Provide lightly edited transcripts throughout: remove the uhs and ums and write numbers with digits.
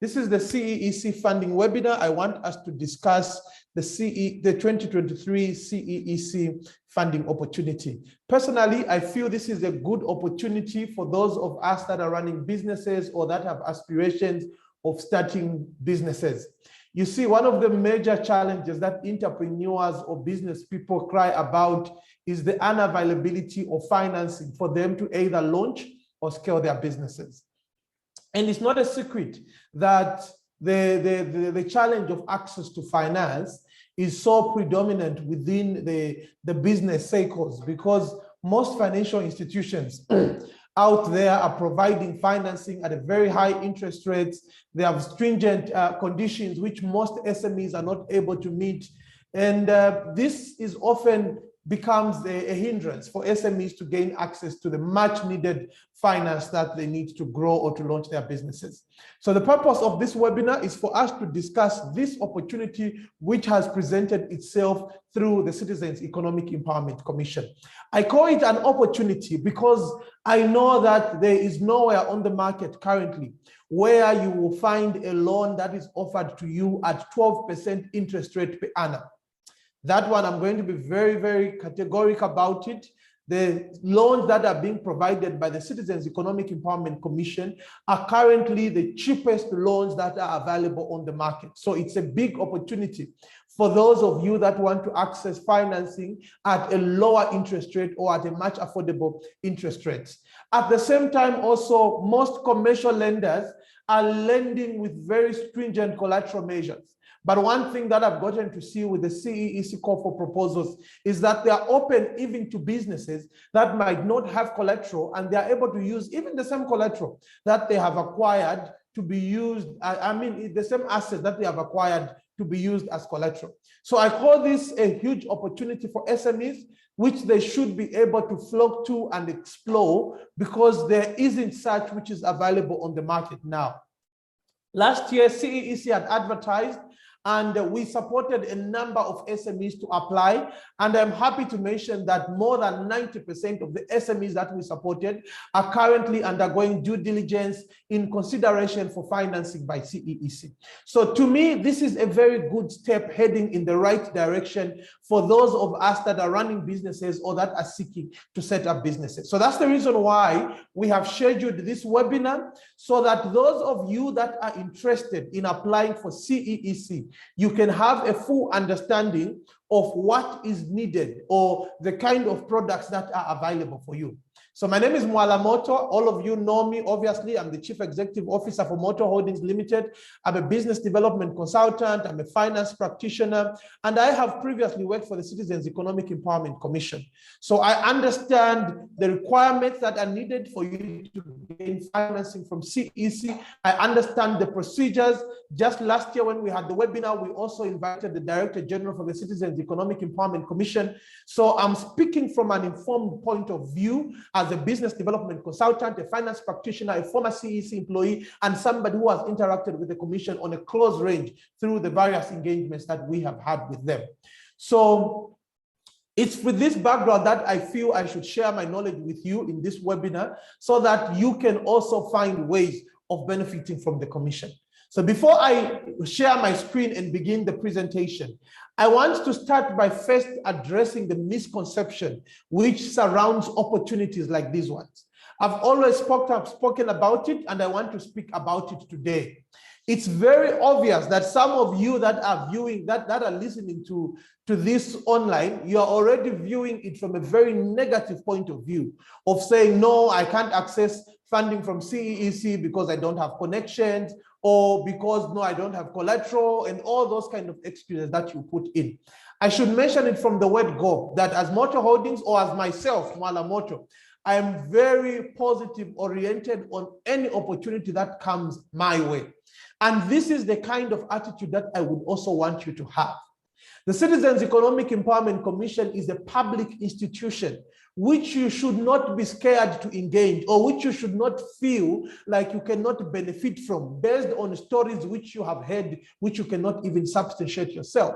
This is the CEEC funding webinar. I want us to discuss the 2023 CEEC funding opportunity. Personally, I feel this is a good opportunity for those of us that are running businesses or that have aspirations of starting businesses. You see, one of the major challenges that entrepreneurs or business people cry about is the unavailability of financing for them to either launch or scale their businesses. And it's not a secret that the challenge of access to finance is so predominant within the business cycles, because most financial institutions out there are providing financing at a very high interest rates. They have stringent conditions which most SMEs are not able to meet. And this is often becomes a hindrance for SMEs to gain access to the much needed finance that they need to grow or to launch their businesses. So the purpose of this webinar is for us to discuss this opportunity which has presented itself through the Citizens Economic Empowerment Commission. I call it an opportunity because I know that there is nowhere on the market currently where you will find a loan that is offered to you at 12% interest rate per annum. That one, I'm going to be very, very categorical about it. The loans that are being provided by the Citizens Economic Empowerment Commission are currently the cheapest loans that are available on the market. So it's a big opportunity for those of you that want to access financing at a lower interest rate or at a much affordable interest rates. At the same time, also, most commercial lenders are lending with very stringent collateral measures. But one thing that I've gotten to see with the CEEC call for proposals is that they are open even to businesses that might not have collateral, and they are able to use even the same collateral that they have acquired to be used, the same assets that they have acquired to be used as collateral. So I call this a huge opportunity for SMEs, which they should be able to flock to and explore, because there isn't such which is available on the market now. Last year, CEEC had advertised, and we supported a number of SMEs to apply. And I'm happy to mention that more than 90% of the SMEs that we supported are currently undergoing due diligence in consideration for financing by CEEC. So to me, this is a very good step heading in the right direction for those of us that are running businesses or that are seeking to set up businesses. So that's the reason why we have scheduled this webinar, so that those of you that are interested in applying for CEEC, you can have a full understanding of what is needed or the kind of products that are available for you. So my name is Mwala Moto. All of you know me, obviously. I'm the Chief Executive Officer for Moto Holdings Limited. I'm a business development consultant. I'm a finance practitioner, and I have previously worked for the Citizens Economic Empowerment Commission. So I understand the requirements that are needed for you to gain financing from CEEC. I understand the procedures. Just last year when we had the webinar, we also invited the Director General for the Citizens Economic Empowerment Commission. So I'm speaking from an informed point of view as a business development consultant, a finance practitioner, a former CEEC employee, and somebody who has interacted with the Commission on a close range through the various engagements that we have had with them. So it's with this background that I feel I should share my knowledge with you in this webinar, so that you can also find ways of benefiting from the Commission. So before I share my screen and begin the presentation, I want to start by first addressing the misconception which surrounds opportunities like these ones. I've always spoken about it, and I want to speak about it today. It's very obvious that some of you that are viewing, that are listening to this online, you are already viewing it from a very negative point of view of saying, no, I can't access funding from CEEC because I don't have connections, or because, no, I don't have collateral, and all those kind of excuses that you put in. I should mention it from the word go, that as Moto Holdings, or as myself, Mwala Moto, I am very positive oriented on any opportunity that comes my way. And this is the kind of attitude that I would also want you to have. The Citizens Economic Empowerment Commission is a public institution which you should not be scared to engage, or which you should not feel like you cannot benefit from based on stories which you have heard, which you cannot even substantiate yourself.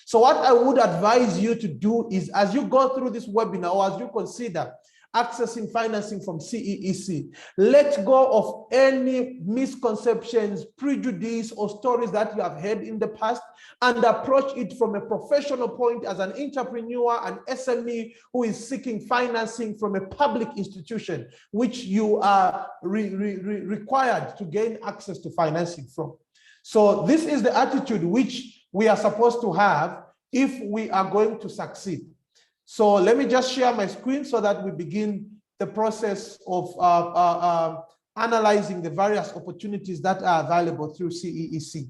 So what I would advise you to do is, as you go through this webinar, or as you consider accessing financing from CEEC. Let go of any misconceptions, prejudice, or stories that you have heard in the past, and approach it from a professional point as an entrepreneur, an SME who is seeking financing from a public institution, which you are required to gain access to financing from. So this is the attitude which we are supposed to have if we are going to succeed. So let me just share my screen so that we begin the process of analyzing the various opportunities that are available through CEEC.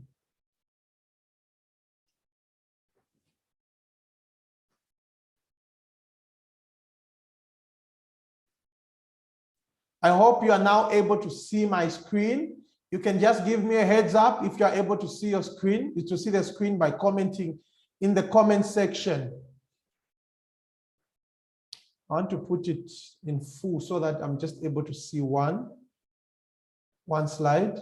I hope you are now able to see my screen. You can just give me a heads up if you are able to see your screen, to see the screen by commenting in the comment section. I want to put it in full so that I'm just able to see one slide.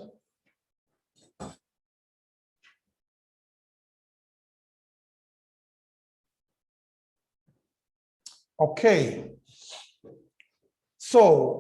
Okay. So,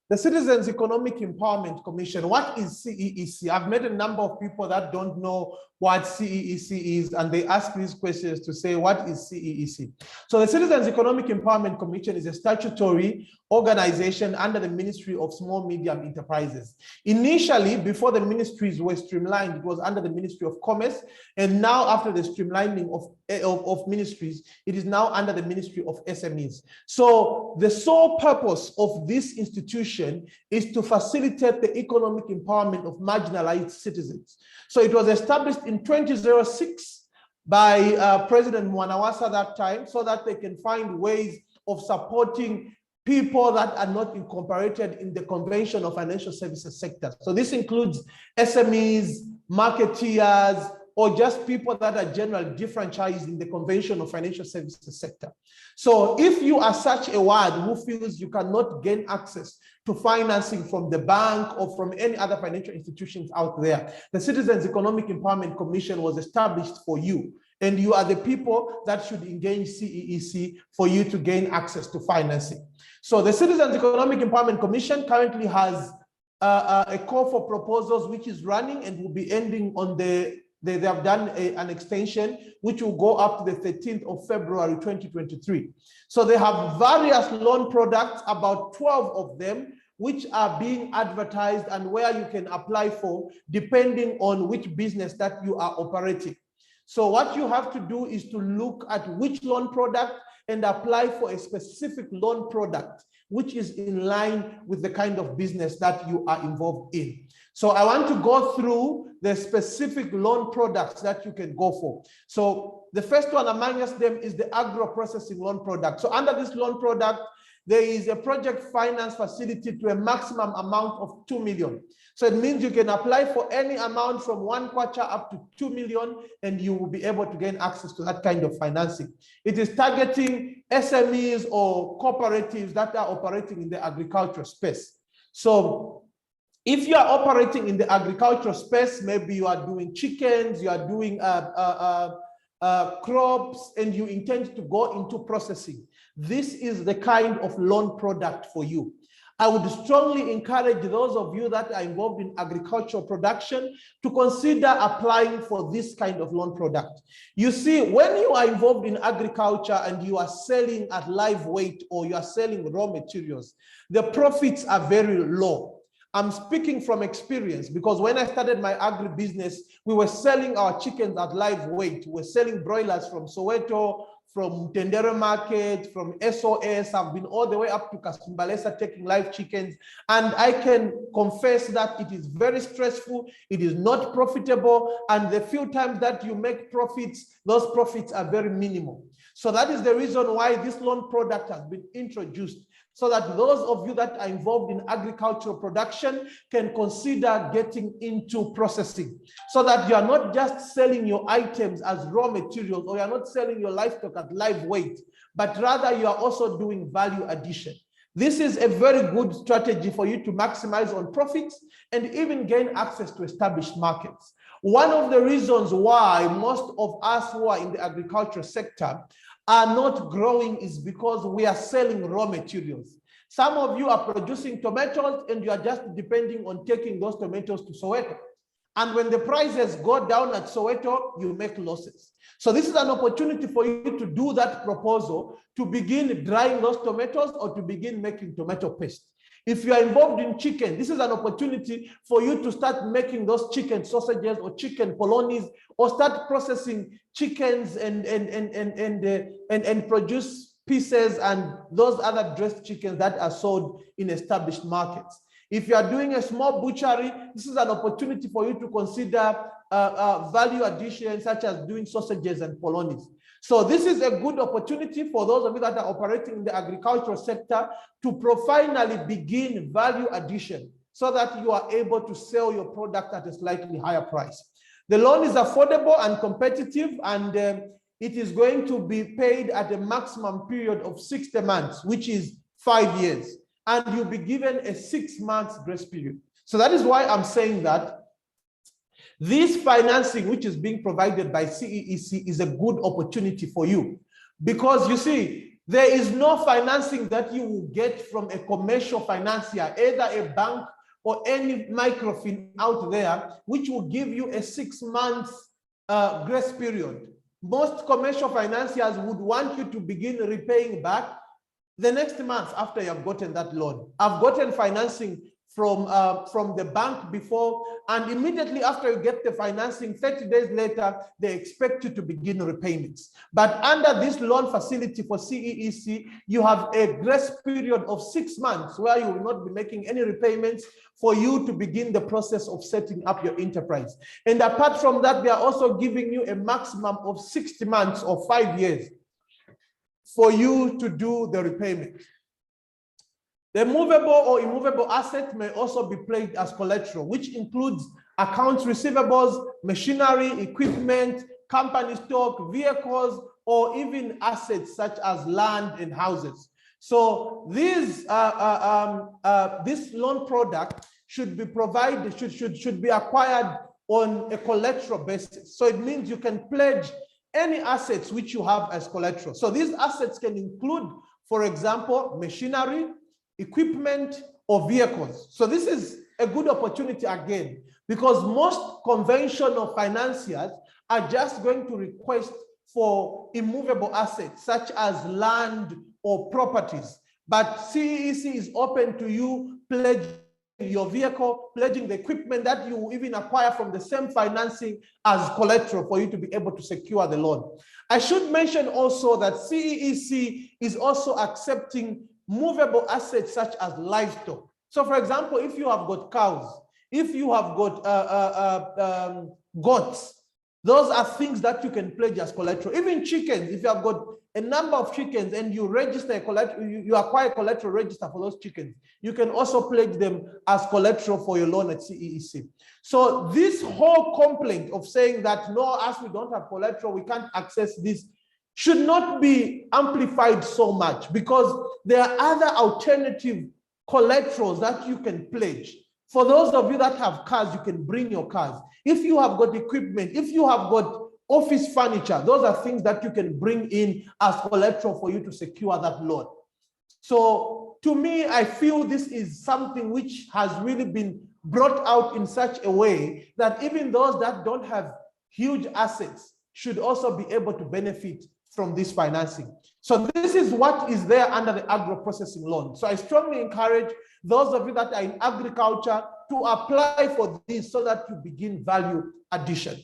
the Citizens Economic Empowerment Commission, what is CEEC? I've met a number of people that don't know what CEEC is, and they ask these questions to say, what is CEEC? So the Citizens Economic Empowerment Commission is a statutory organization under the Ministry of Small Medium Enterprises. Initially, before the ministries were streamlined, it was under the Ministry of Commerce, and now after the streamlining of ministries, it is now under the Ministry of SMEs. So the sole purpose of this institution is to facilitate the economic empowerment of marginalized citizens. So it was established in 2006 by President Mwanawasa that time, so that they can find ways of supporting people that are not incorporated in the convention of financial services sector. So this includes SMEs, marketeers, or just people that are generally diffranchised in the convention of financial services sector. So if you are such a ward who feels you cannot gain access to financing from the bank or from any other financial institutions out there, the Citizens Economic Empowerment Commission was established for you. And you are the people that should engage CEEC for you to gain access to financing. So the Citizens Economic Empowerment Commission currently has a call for proposals which is running and will be ending on they have done an extension which will go up to the 13th of February 2023. So they have various loan products, about 12 of them, which are being advertised and where you can apply for depending on which business that you are operating. So what you have to do is to look at which loan product and apply for a specific loan product, which is in line with the kind of business that you are involved in. So I want to go through the specific loan products that you can go for. So the first one amongst them is the Aggro Processing loan product. So under this loan product, there is a project finance facility to a maximum amount of 2 million. So it means you can apply for any amount from 1 kwacha up to 2 million, and you will be able to gain access to that kind of financing. It is targeting SMEs or cooperatives that are operating in the agricultural space. So if you are operating in the agricultural space, maybe you are doing chickens, you are doing crops, and you intend to go into processing, this is the kind of loan product for you. I would strongly encourage those of you that are involved in agricultural production to consider applying for this kind of loan product. You see, when you are involved in agriculture and you are selling at live weight or you are selling raw materials, the profits are very low. I'm speaking from experience because when I started my agribusiness, we were selling our chickens at live weight. We were selling broilers from Soweto, from Tendere Market, from SOS. I've been all the way up to Kasumbalesa taking live chickens. And I can confess that it is very stressful. It is not profitable. And the few times that you make profits, those profits are very minimal. So that is the reason why this loan product has been introduced, so that those of you that are involved in agricultural production can consider getting into processing, so that you are not just selling your items as raw materials, or you are not selling your livestock at live weight, but rather you are also doing value addition. This is a very good strategy for you to maximize on profits and even gain access to established markets. One of the reasons why most of us who are in the agricultural sector are not growing is because we are selling raw materials. Some of you are producing tomatoes and you are just depending on taking those tomatoes to Soweto. And when the prices go down at Soweto, you make losses. So this is an opportunity for you to do that proposal, to begin drying those tomatoes or to begin making tomato paste. If you are involved in chicken, this is an opportunity for you to start making those chicken sausages or chicken polonies, or start processing chickens and produce pieces and those other dressed chickens that are sold in established markets. If you are doing a small butchery, this is an opportunity for you to consider value addition, such as doing sausages and polonies. So this is a good opportunity for those of you that are operating in the agricultural sector to finally begin value addition so that you are able to sell your product at a slightly higher price. The loan is affordable and competitive, and it is going to be paid at a maximum period of 60 months, which is 5 years. And you'll be given a 6 months grace period. So that is why I'm saying that this financing, which is being provided by CEEC, is a good opportunity for you. Because you see, there is no financing that you will get from a commercial financier, either a bank or any microfinance out there, which will give you a 6 months grace period. Most commercial financiers would want you to begin repaying back the next month after you have gotten that loan. I've gotten financing from the bank before, and immediately after you get the financing, 30 days later, they expect you to begin repayments. But under this loan facility for CEEC, you have a grace period of 6 months where you will not be making any repayments for you to begin the process of setting up your enterprise. And apart from that, they are also giving you a maximum of 60 months or 5 years for you to do the repayment. The movable or immovable asset may also be pledged as collateral, which includes accounts receivables, machinery, equipment, company stock, vehicles, or even assets such as land and houses. So these this loan product should be provided, should be acquired on a collateral basis. So it means you can pledge any assets which you have as collateral. So these assets can include, for example, machinery, equipment, or vehicles. So this is a good opportunity again, because most conventional financiers are just going to request for immovable assets such as land or properties. But CEEC is open to you pledging your vehicle, pledging the equipment that you even acquire from the same financing as collateral for you to be able to secure the loan. I should mention also that CEEC is also accepting movable assets such as livestock. So for example, if you have got cows, if you have got goats, those are things that you can pledge as collateral. Even chickens, if you have got a number of chickens and you register a collateral, you acquire collateral register for those chickens, you can also pledge them as collateral for your loan at CEEC. So this whole complaint of saying that, no, as we don't have collateral, we can't access this, should not be amplified so much, because there are other alternative collaterals that you can pledge. For those of you that have cars, you can bring your cars. If you have got equipment, if you have got office furniture, those are things that you can bring in as collateral for you to secure that loan. So to me, I feel this is something which has really been brought out in such a way that even those that don't have huge assets should also be able to benefit from this financing. So this is what is there under the Aggro Processing loan. So I strongly encourage those of you that are in agriculture to apply for this so that you begin value addition.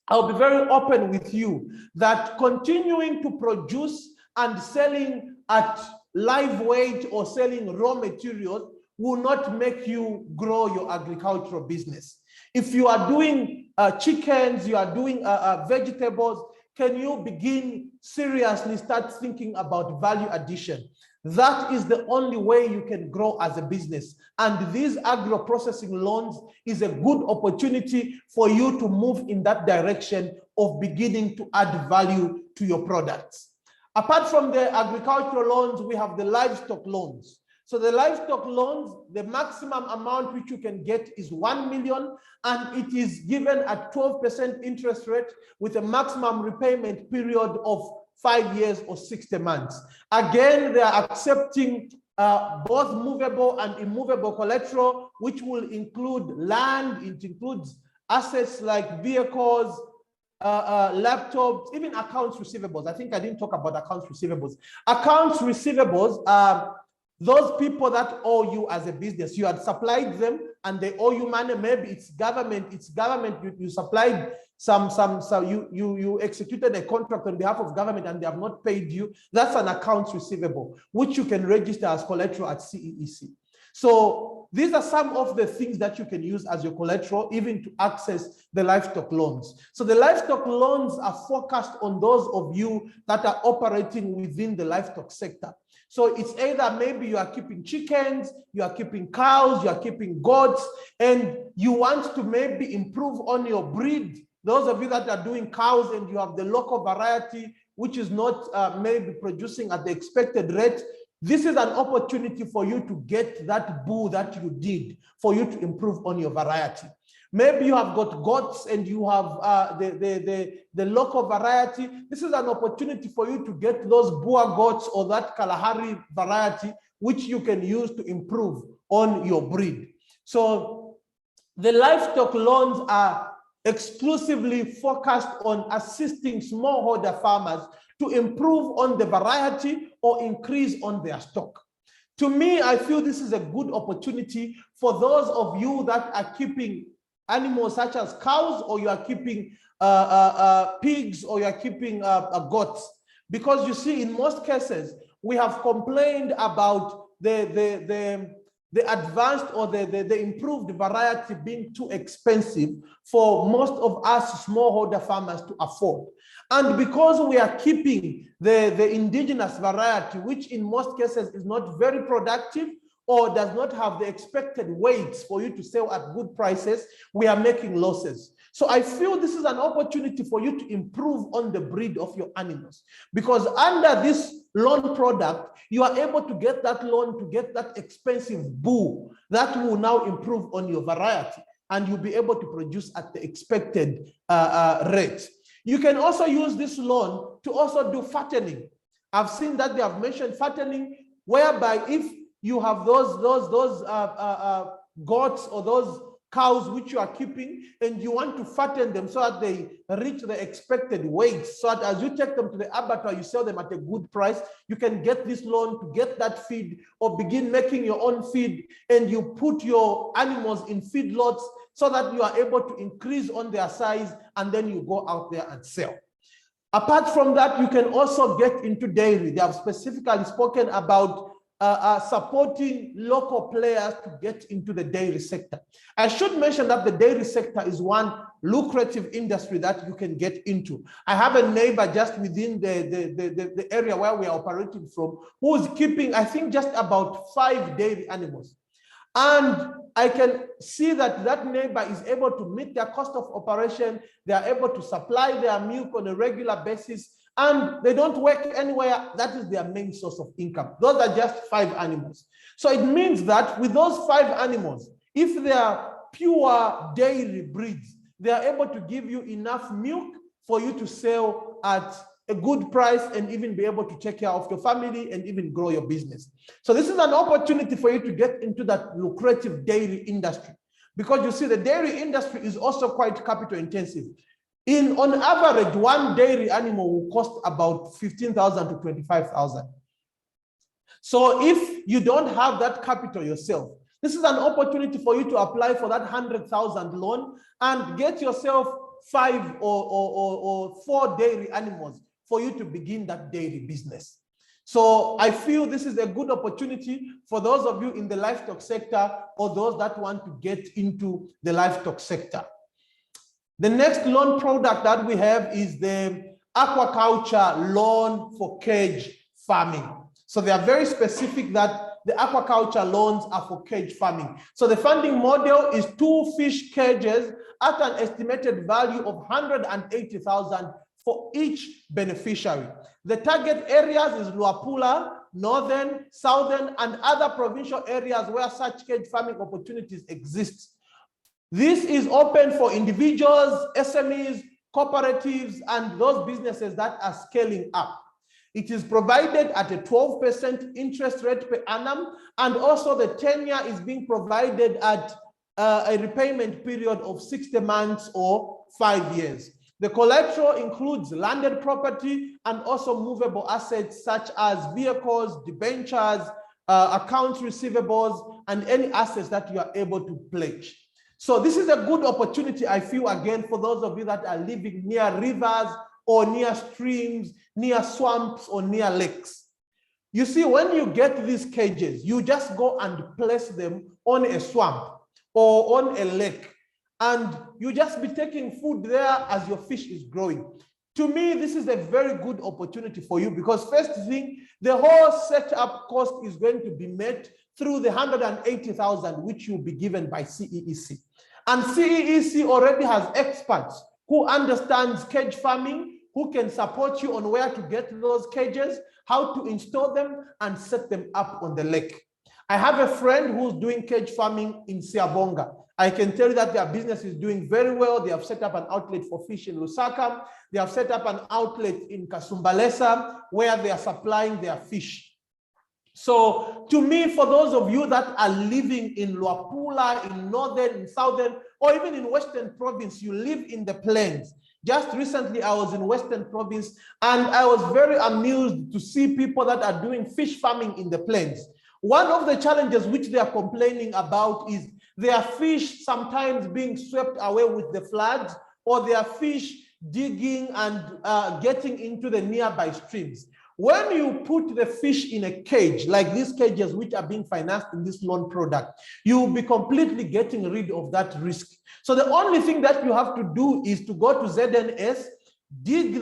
I'll be very open with you that continuing to produce and selling at live weight or selling raw materials will not make you grow your agricultural business. If you are doing chickens, you are doing vegetables, can you begin seriously start thinking about value addition? That is the only way you can grow as a business. And these agro processing loans is a good opportunity for you to move in that direction of beginning to add value to your products. Apart from the agricultural loans, we have the livestock loans. So the livestock loans, the maximum amount which you can get is 1 million, and it is given at 12% interest rate with a maximum repayment period of 5 years, or 60 months. Again, they are accepting both movable and immovable collateral, which will include land. It includes assets like vehicles, laptops, even accounts receivables. I think I didn't talk about accounts receivables. Accounts receivables are those people that owe you as a business. You had supplied them and they owe you money. Maybe it's government. You supplied you executed a contract on behalf of government and they have not paid you. That's an accounts receivable, which you can register as collateral at CEEC. So these are some of the things that you can use as your collateral, even to access the livestock loans. So the livestock loans are focused on those of you that are operating within the livestock sector. So it's either maybe you are keeping chickens, you are keeping cows, you are keeping goats, and you want to maybe improve on your breed. Those of you that are doing cows and you have the local variety, which is not maybe producing at the expected rate, this is an opportunity for you to get that bull that you did, for you to improve on your variety. Maybe you have got goats and you have the local variety. This is an opportunity for you to get those Boer goats or that Kalahari variety, which you can use to improve on your breed. So the livestock loans are exclusively focused on assisting smallholder farmers to improve on the variety or increase on their stock. To me, I feel this is a good opportunity for those of you that are keeping animals such as cows, or you are keeping pigs, or you are keeping goats. Because you see, in most cases, we have complained about the advanced or the improved variety being too expensive for most of us smallholder farmers to afford. And because we are keeping the indigenous variety, which in most cases is not very productive or does not have the expected weights for you to sell at good prices, we are making losses. So I feel this is an opportunity for you to improve on the breed of your animals, because under this loan product, you are able to get that loan to get that expensive bull that will now improve on your variety, and you'll be able to produce at the expected rate. You can also use this loan to also do fattening. I've seen that they have mentioned fattening, whereby if you have those goats or those cows which you are keeping and you want to fatten them so that they reach the expected weight, so that as you take them to the abattoir, you sell them at a good price, you can get this loan to get that feed or begin making your own feed, and you put your animals in feedlots so that you are able to increase on their size, and then you go out there and sell. Apart from that, you can also get into dairy. They have specifically spoken about supporting local players to get into the dairy sector. I should mention that the dairy sector is one lucrative industry that you can get into. I have a neighbor just within the area where we are operating from, who is keeping, I think, just about 5 dairy animals. And I can see that that neighbor is able to meet their cost of operation. They are able to supply their milk on a regular basis, and they don't work anywhere. That is their main source of income. Those are just 5 animals. So it means that with those 5 animals, if they are pure dairy breeds, they are able to give you enough milk for you to sell at a good price and even be able to take care of your family and even grow your business. So this is an opportunity for you to get into that lucrative dairy industry, because you see the dairy industry is also quite capital intensive. On average, one dairy animal will cost about 15,000 to 25,000. So if you don't have that capital yourself, this is an opportunity for you to apply for that 100,000 loan and get yourself 5 or 4 dairy animals for you to begin that dairy business. So I feel this is a good opportunity for those of you in the livestock sector or those that want to get into the livestock sector. The next loan product that we have is the aquaculture loan for cage farming. So they are very specific that the aquaculture loans are for cage farming. So the funding model is 2 fish cages at an estimated value of 180,000 for each beneficiary. The target areas is Luapula, northern, southern, and other provincial areas where such cage farming opportunities exist. This is open for individuals, SMEs, cooperatives, and those businesses that are scaling up. It is provided at a 12% interest rate per annum, and also the tenure is being provided at a repayment period of 60 months or 5 years. The collateral includes landed property and also movable assets such as vehicles, debentures, accounts receivables, and any assets that you are able to pledge. So this is a good opportunity, I feel, again, for those of you that are living near rivers or near streams, near swamps or near lakes. You see, when you get these cages, you just go and place them on a swamp or on a lake, and you just be taking food there as your fish is growing. To me, this is a very good opportunity for you because first thing, the whole setup cost is going to be met through the 180,000 which you'll be given by CEEC. And CEEC already has experts who understands cage farming, who can support you on where to get those cages, how to install them and set them up on the lake. I have a friend who's doing cage farming in Siabonga. I can tell you that their business is doing very well. They have set up an outlet for fish in Lusaka. They have set up an outlet in Kasumbalesa where they are supplying their fish. So to me, for those of you that are living in Luapula, in northern, in southern, or even in Western Province, you live in the plains. Just recently, I was in Western Province and I was very amused to see people that are doing fish farming in the plains. One of the challenges which they are complaining about is their fish sometimes being swept away with the floods, or their fish digging and getting into the nearby streams. When you put the fish in a cage, like these cages which are being financed in this loan product, you will be completely getting rid of that risk. So the only thing that you have to do is to go to ZNS, dig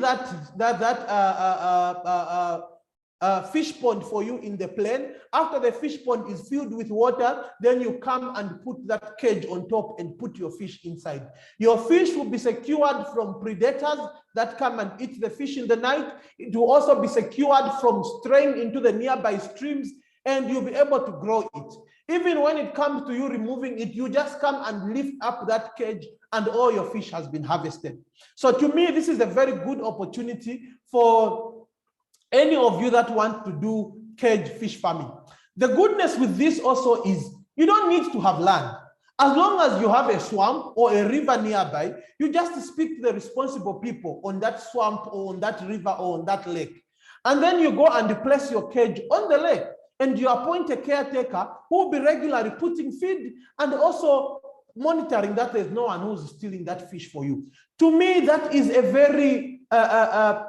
fish pond for you in the plain. After the fish pond is filled with water, then you come and put that cage on top and put your fish inside. Your fish will be secured from predators that come and eat the fish in the night. It will also be secured from straying into the nearby streams, and you'll be able to grow it. Even when it comes to you removing it, you just come and lift up that cage and all your fish has been harvested. So to me, this is a very good opportunity for any of you that want to do cage fish farming. The goodness with this also is you don't need to have land. As long as you have a swamp or a river nearby, you just speak to the responsible people on that swamp or on that river or on that lake. And then you go and place your cage on the lake, and you appoint a caretaker who will be regularly putting feed and also monitoring that there's no one who's stealing that fish for you. To me, that is a very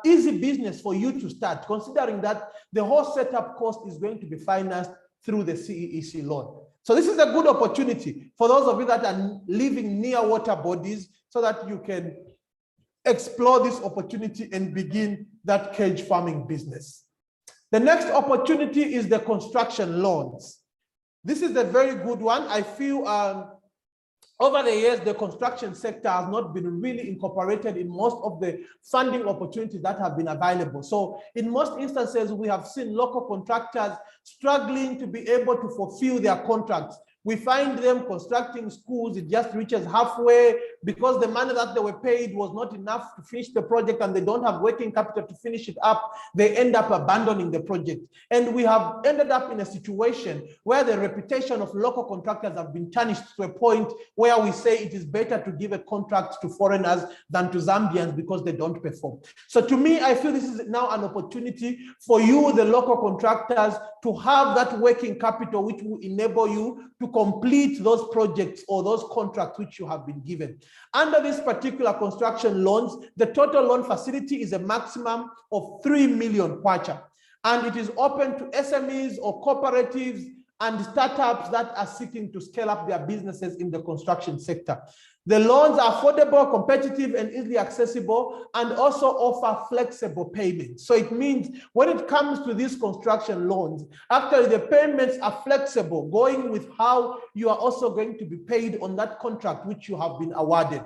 easy business for you to start, considering that the whole setup cost is going to be financed through the CEEC loan. So this is a good opportunity for those of you that are living near water bodies so that you can explore this opportunity and begin that cage farming business. The next opportunity is the construction loans. This is a very good one. I feel over the years, the construction sector has not been really incorporated in most of the funding opportunities that have been available. So in most instances, we have seen local contractors struggling to be able to fulfill their contracts. We find them constructing schools, it just reaches halfway because the money that they were paid was not enough to finish the project and they don't have working capital to finish it up. They end up abandoning the project. And we have ended up in a situation where the reputation of local contractors have been tarnished to a point where we say it is better to give a contract to foreigners than to Zambians because they don't perform. So to me, I feel this is now an opportunity for you, the local contractors, to have that working capital which will enable you to complete those projects or those contracts which you have been given. Under this particular construction loans, the total loan facility is a maximum of 3 million kwacha, and it is open to SMEs or cooperatives and startups that are seeking to scale up their businesses in the construction sector. The loans are affordable, competitive, and easily accessible, and also offer flexible payments. So it means when it comes to these construction loans, actually the payments are flexible, going with how you are also going to be paid on that contract which you have been awarded.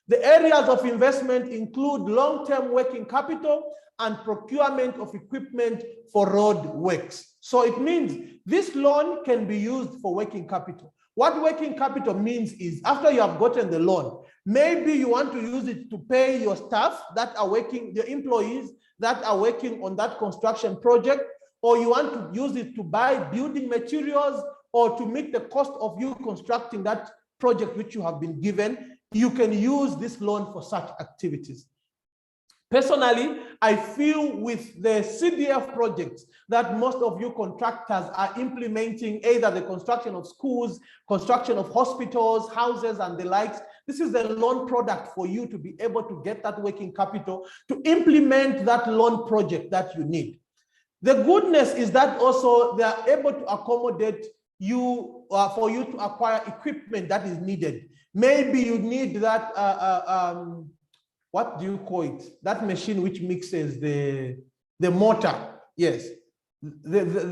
The areas of investment include long-term working capital and procurement of equipment for road works. So it means this loan can be used for working capital. What working capital means is after you have gotten the loan, maybe you want to use it to pay your staff that are working, the employees that are working on that construction project, or you want to use it to buy building materials or to meet the cost of you constructing that project which you have been given. You can use this loan for such activities. Personally, I feel with the CDF projects that most of you contractors are implementing, either the construction of schools, construction of hospitals, houses, and the likes, this is a loan product for you to be able to get that working capital to implement that loan project that you need. The goodness is that also they are able to accommodate you for you to acquire equipment that is needed. Maybe you need that what do you call it? That machine which mixes the mortar. Yes, the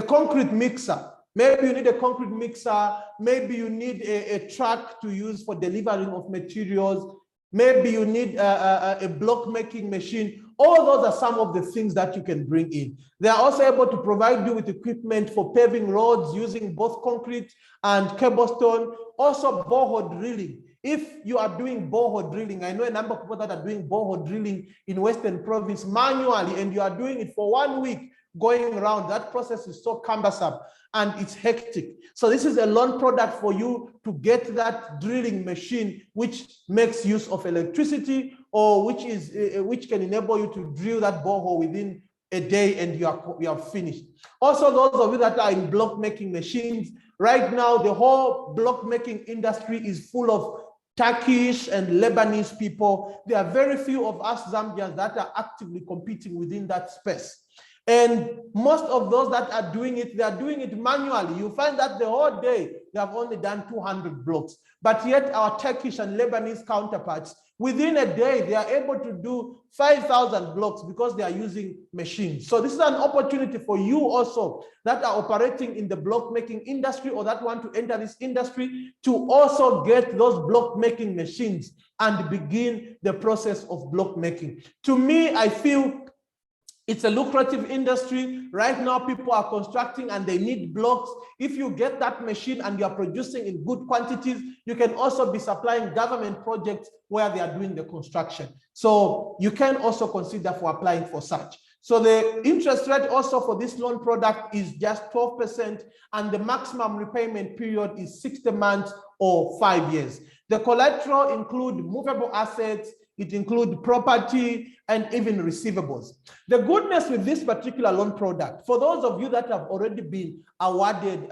concrete mixer. Maybe you need a concrete mixer. Maybe you need a truck to use for delivering of materials. Maybe you need a block making machine. All those are some of the things that you can bring in. They are also able to provide you with equipment for paving roads using both concrete and cobblestone. Also borehole drilling. If you are doing borehole drilling, I know a number of people that are doing borehole drilling in Western Province manually, and you are doing it for 1 week going around. That process is so cumbersome and it's hectic. So this is a loan product for you to get that drilling machine which makes use of electricity, or which can enable you to drill that borehole within a day and you are finished. Also, those of you that are in block making machines, right now the whole block making industry is full of Turkish and Lebanese people. There are very few of us Zambians that are actively competing within that space. And most of those that are doing it, they are doing it manually. You find that the whole day, they have only done 200 blocks. But yet our Turkish and Lebanese counterparts, within a day, they are able to do 5,000 blocks because they are using machines. So this is an opportunity for you also that are operating in the block making industry or that want to enter this industry to also get those block making machines and begin the process of block making. To me, I feel it's a lucrative industry. Right now, people are constructing and they need blocks. If you get that machine and you are producing in good quantities, you can also be supplying government projects where they are doing the construction. So you can also consider for applying for such. So the interest rate also for this loan product is just 12%, and the maximum repayment period is 60 months or 5 years. The collateral include movable assets, it includes property and even receivables. The goodness with this particular loan product, for those of you that have already been awarded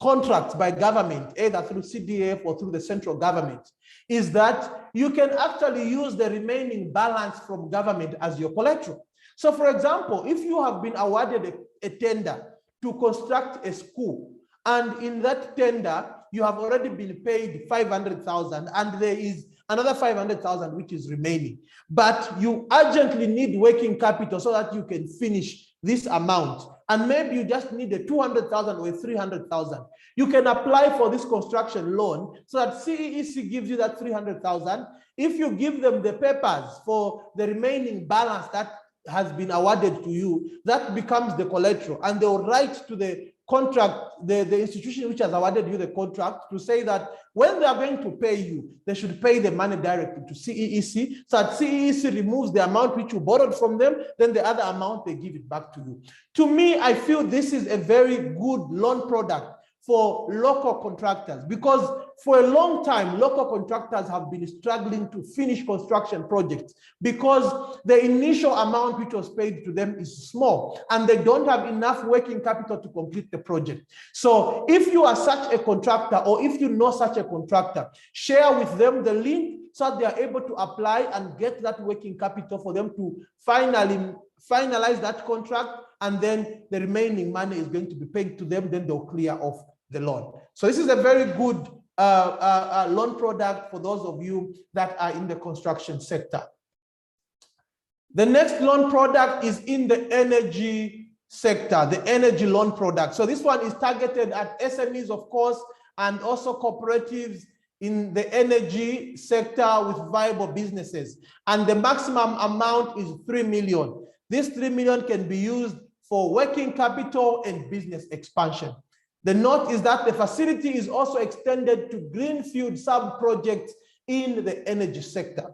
contracts by government, either through CDF or through the central government, is that you can actually use the remaining balance from government as your collateral. So for example, if you have been awarded a tender to construct a school, and in that tender, you have already been paid 500,000 and there is another 500,000 which is remaining, but you urgently need working capital so that you can finish this amount, and maybe you just need a 200,000 or a 300,000. You can apply for this construction loan so that CEEC gives you that 300,000. If you give them the papers for the remaining balance that has been awarded to you, that becomes the collateral, and they will write to the contract, the institution which has awarded you the contract, to say that when they are going to pay you, they should pay the money directly to CEEC, so that CEEC removes the amount which you borrowed from them, then the other amount they give it back to you. To me, I feel this is a very good loan product for local contractors, because for a long time, local contractors have been struggling to finish construction projects because the initial amount which was paid to them is small and they don't have enough working capital to complete the project. So if you are such a contractor, or if you know such a contractor, share with them the link so that they are able to apply and get that working capital for them to finalize that contract, and then the remaining money is going to be paid to them, then they'll clear off the loan. So this is a very good loan product for those of you that are in the construction sector. The next loan product is in the energy sector, the energy loan product. So this one is targeted at SMEs, of course, and also cooperatives in the energy sector with viable businesses. And the maximum amount is 3 million. This 3 million can be used for working capital and business expansion. The note is that the facility is also extended to greenfield sub-projects in the energy sector.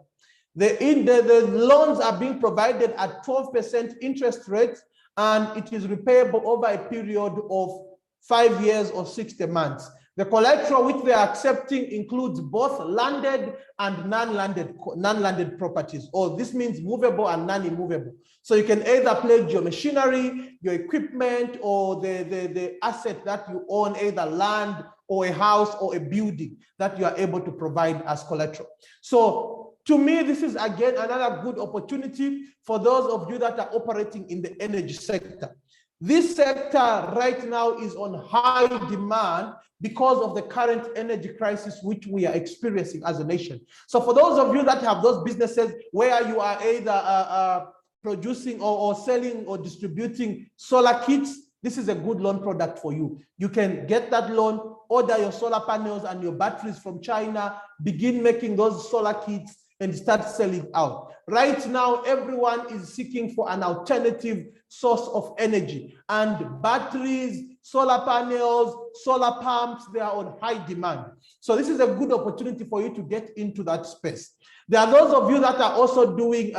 The loans are being provided at 12% interest rate, and it is repayable over a period of 5 years or 60 months. The collateral which they are accepting includes both landed and non-landed properties, or this means movable and non-immovable. So you can either pledge your machinery, your equipment, or the asset that you own, either land or a house or a building that you are able to provide as collateral. So to me, this is again another good opportunity for those of you that are operating in the energy sector. This sector right now is on high demand because of the current energy crisis which we are experiencing as a nation. So for those of you that have those businesses where you are either producing or selling or distributing solar kits, this is a good loan product for you. You can get that loan, order your solar panels and your batteries from China, begin making those solar kits and start selling out. Right now, everyone is seeking for an alternative source of energy, and batteries, solar panels, solar pumps, they are on high demand. So this is a good opportunity for you to get into that space. There are those of you that are also doing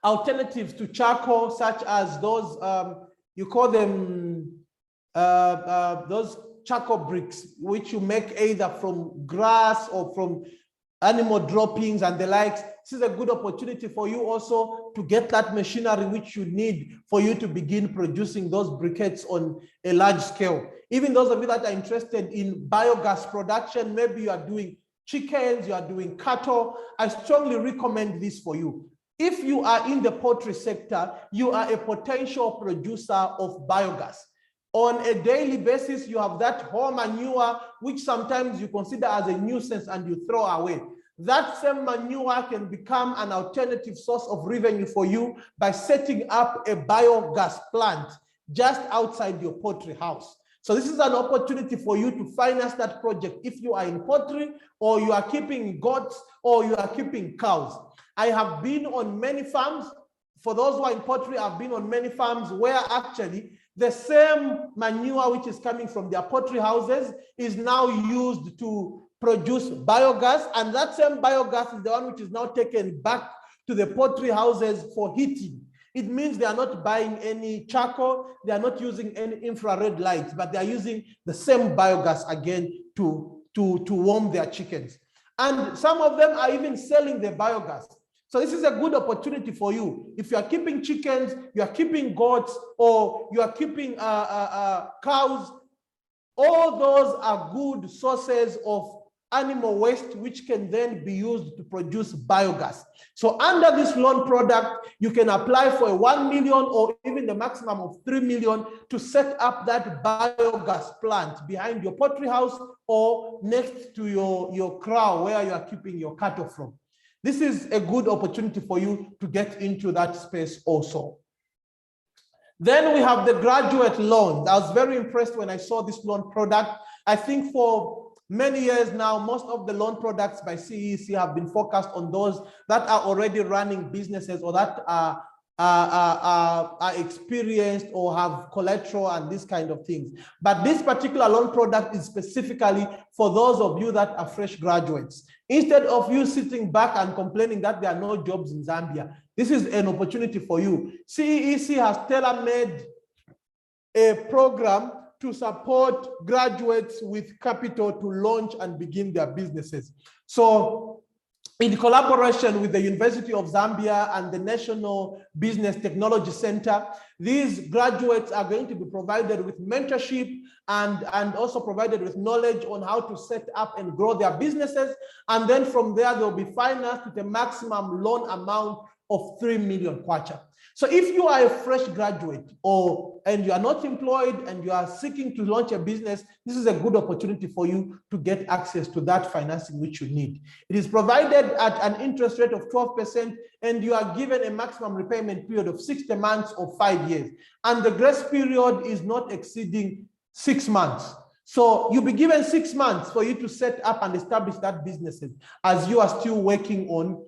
alternatives to charcoal, such as those, you call them those charcoal bricks, which you make either from grass or from animal droppings and the likes. This is a good opportunity for you also to get that machinery which you need for you to begin producing those briquettes on a large scale. Even those of you that are interested in biogas production, maybe you are doing chickens, you are doing cattle, I strongly recommend this for you. If you are in the poultry sector, you are a potential producer of biogas. On a daily basis, you have that whole manure, which sometimes you consider as a nuisance and you throw away. That same manure can become an alternative source of revenue for you by setting up a biogas plant just outside your poultry house. So this is an opportunity for you to finance that project if you are in poultry, or you are keeping goats, or you are keeping cows. I have been on many farms. For those who are in poultry, I've been on many farms where actually the same manure which is coming from their poultry houses is now used to produce biogas, and that same biogas is the one which is now taken back to the poultry houses for heating. It means they are not buying any charcoal, they are not using any infrared lights, but they are using the same biogas again to warm their chickens. And some of them are even selling the biogas. So this is a good opportunity for you. If you are keeping chickens, you are keeping goats, or you are keeping cows, all those are good sources of animal waste which can then be used to produce biogas. So under this loan product, you can apply for a 1 million or even the maximum of 3 million to set up that biogas plant behind your poultry house or next to your kraal where you are keeping your cattle from. This is a good opportunity for you to get into that space also. Then we have the graduate loans. I was very impressed when I saw this loan product. I think for many years now, most of the loan products by CEEC have been focused on those that are already running businesses or that are experienced or have collateral and these kind of things. But this particular loan product is specifically for those of you that are fresh graduates. Instead of you sitting back and complaining that there are no jobs in Zambia, this is an opportunity for you. CEEC has tailor-made a program to support graduates with capital to launch and begin their businesses. So in collaboration with the University of Zambia and the National Business Technology Center, these graduates are going to be provided with mentorship and also provided with knowledge on how to set up and grow their businesses. And then from there, they'll be financed with a maximum loan amount of 3 million kwacha. So if you are a fresh graduate and you are not employed and you are seeking to launch a business, this is a good opportunity for you to get access to that financing which you need. It is provided at an interest rate of 12%, and you are given a maximum repayment period of 60 months or 5 years. And the grace period is not exceeding 6 months. So you'll be given 6 months for you to set up and establish that business as you are still working on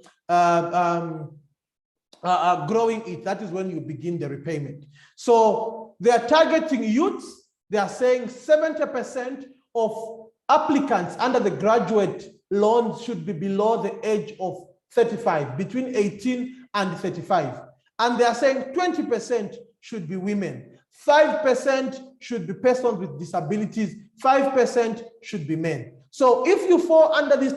growing it. That is when you begin the repayment. So they are targeting youths They are saying 70% of applicants under the graduate loans should be below the age of 35, between 18 and 35. And they are saying 20% should be women, 5% should be persons with disabilities, 5% should be men. So if you fall under these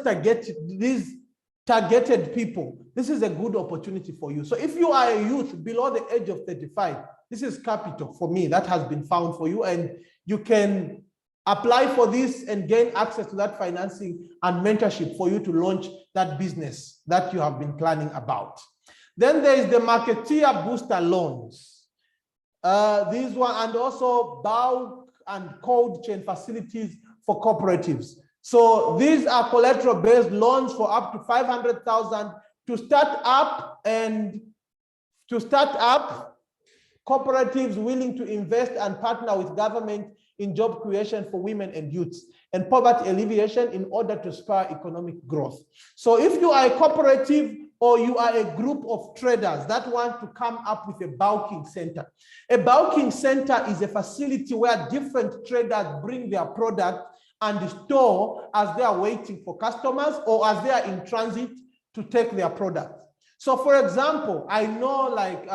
targeted people, this is a good opportunity for you. So if you are a youth below the age of 35, this is capital for me that has been found for you, and you can apply for this and gain access to that financing and mentorship for you to launch that business that you have been planning about. Then there is the Marketeer Booster Loans. These one, and also bulk and cold chain facilities for cooperatives. So these are collateral-based loans for up to 500,000 to start up, and cooperatives willing to invest and partner with government in job creation for women and youths and poverty alleviation in order to spur economic growth. So if you are a cooperative or you are a group of traders that want to come up with a bulking center. A bulking center is a facility where different traders bring their product and store as they are waiting for customers or as they are in transit to take their product. So for example, I know like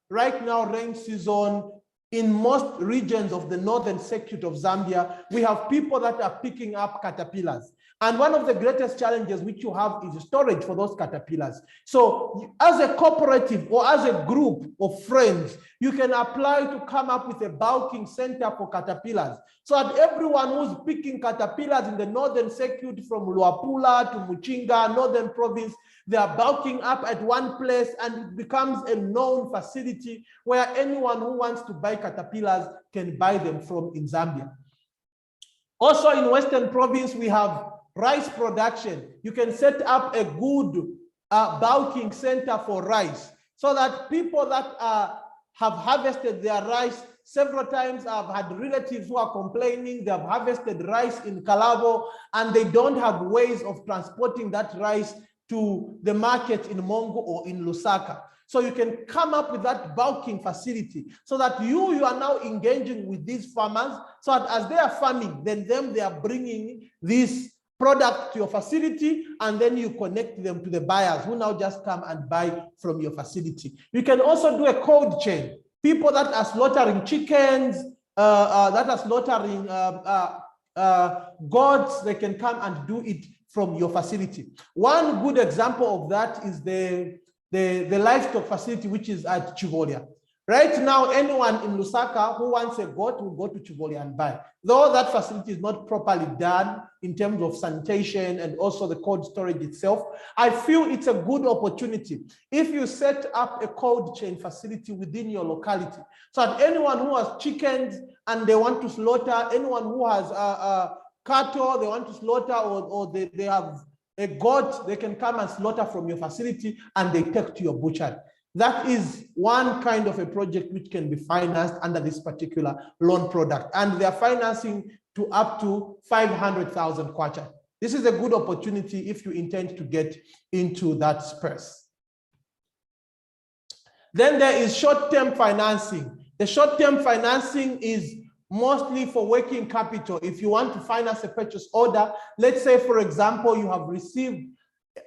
right now, rain season, in most regions of the northern circuit of Zambia, we have people that are picking up caterpillars. And one of the greatest challenges which you have is storage for those caterpillars. So as a cooperative or as a group of friends, you can apply to come up with a bulking center for caterpillars, so that everyone who's picking caterpillars in the northern circuit from Luapula to Muchinga, northern province, they are bulking up at one place, and it becomes a known facility where anyone who wants to buy caterpillars can buy them from in Zambia. Also in Western province, we have rice production. You can set up a good bulking center for rice, so that people that have harvested their rice several times. I've had relatives who are complaining they have harvested rice in Kalabo and they don't have ways of transporting that rice to the market in Mongo or in Lusaka. So you can come up with that bulking facility so that you are now engaging with these farmers, so that as they are farming, then they are bringing this product to your facility, and then you connect them to the buyers who now just come and buy from your facility. You can also do a cold chain. People that are slaughtering chickens, that are slaughtering goats, they can come and do it from your facility. One good example of that is the livestock facility, which is at Chivolia. Right now, anyone in Lusaka who wants a goat will go to Chivolia and buy. Though that facility is not properly done in terms of sanitation and also the cold storage itself, I feel it's a good opportunity if you set up a cold chain facility within your locality, so that anyone who has chickens and they want to slaughter, anyone who has cattle they want to slaughter, or they have a goat, they can come and slaughter from your facility and they take to your butchery. That is one kind of a project which can be financed under this particular loan product, and they're financing to up to 500,000 kwacha. This is a good opportunity if you intend to get into that space. Then there is short-term financing. The short-term financing is mostly for working capital. If you want to finance a purchase order, let's say, for example, you have received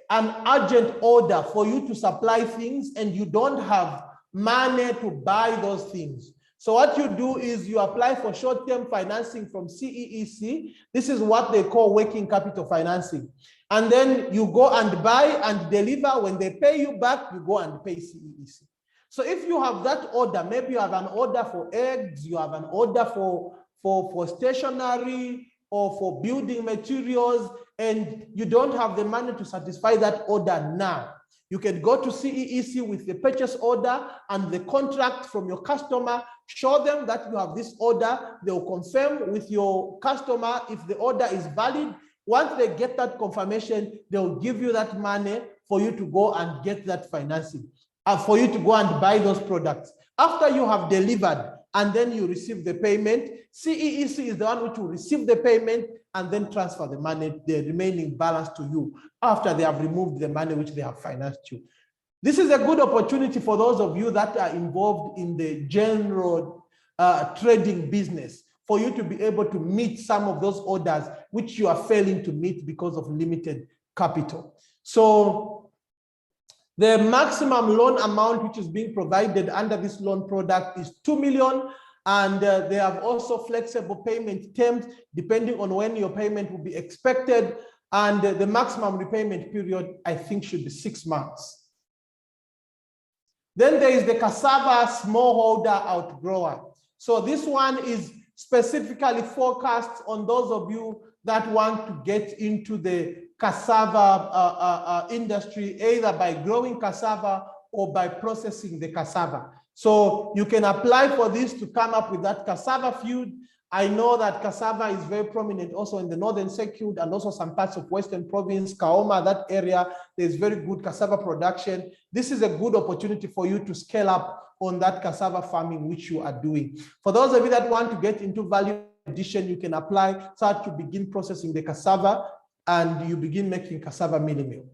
an urgent order for you to supply things and you don't have money to buy those things. So what you do is you apply for short-term financing from CEEC. This is what they call working capital financing. And then you go and buy and deliver. When they pay you back, you go and pay CEEC. So if you have that order, maybe you have an order for eggs, you have an order for stationery or for building materials, and you don't have the money to satisfy that order now, you can go to CEEC with the purchase order and the contract from your customer, show them that you have this order, they'll confirm with your customer if the order is valid. Once they get that confirmation, they'll give you that money for you to go and get that financing, for you to go and buy those products. After you have delivered and then you receive the payment, CEEC is the one which will receive the payment and then transfer the money, the remaining balance, to you after they have removed the money which they have financed you. This is a good opportunity for those of you that are involved in the general trading business, for you to be able to meet some of those orders which you are failing to meet because of limited capital. So the maximum loan amount which is being provided under this loan product is 2 million. And they have also flexible payment terms depending on when your payment will be expected. And the maximum repayment period, I think, should be 6 months. Then there is the Cassava Smallholder Outgrower. So this one is specifically focused on those of you that want to get into the cassava industry, either by growing cassava or by processing the cassava. So you can apply for this to come up with that cassava field. I know that cassava is very prominent also in the northern circuit and also some parts of Western Province, Kaoma, that area. There's very good cassava production. This is a good opportunity for you to scale up on that cassava farming which you are doing. For those of you that want to get into value addition, you can apply, start to begin processing the cassava, and you begin making cassava mini meal.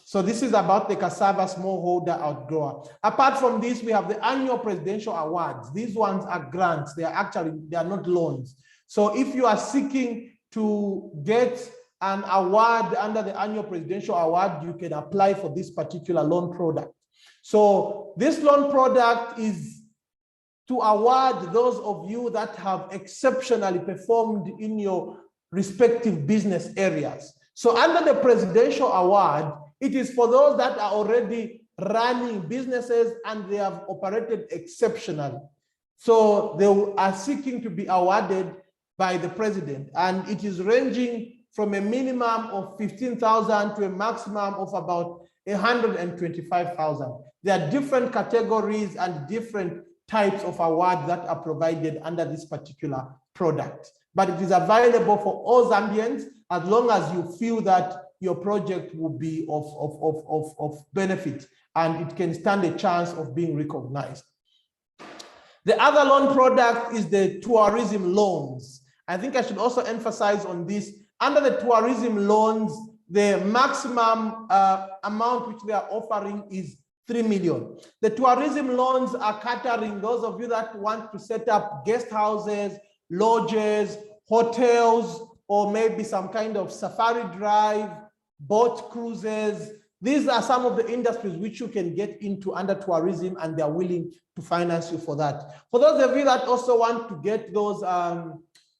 So this is about the Cassava Smallholder Outgrower. Apart from this, we have the annual presidential awards. These ones are grants. They are not loans. So if you are seeking to get an award under the annual presidential award, you can apply for this particular loan product. So this loan product is to award those of you that have exceptionally performed in your respective business areas. So under the presidential award, it is for those that are already running businesses and they have operated exceptionally. So they are seeking to be awarded by the president, and it is ranging from a minimum of 15,000 to a maximum of about 125,000. There are different categories and different types of awards that are provided under this particular product, but it is available for all Zambians as long as you feel that your project will be of benefit and it can stand a chance of being recognized. The other loan product is the tourism loans. I think I should also emphasize on this. Under the tourism loans, the maximum amount which they are offering is 3 million. The tourism loans are catering those of you that want to set up guest houses, lodges, hotels, or maybe some kind of safari drive, boat cruises. These are some of the industries which you can get into under tourism, and they're willing to finance you for that. For those of you that also want to get those,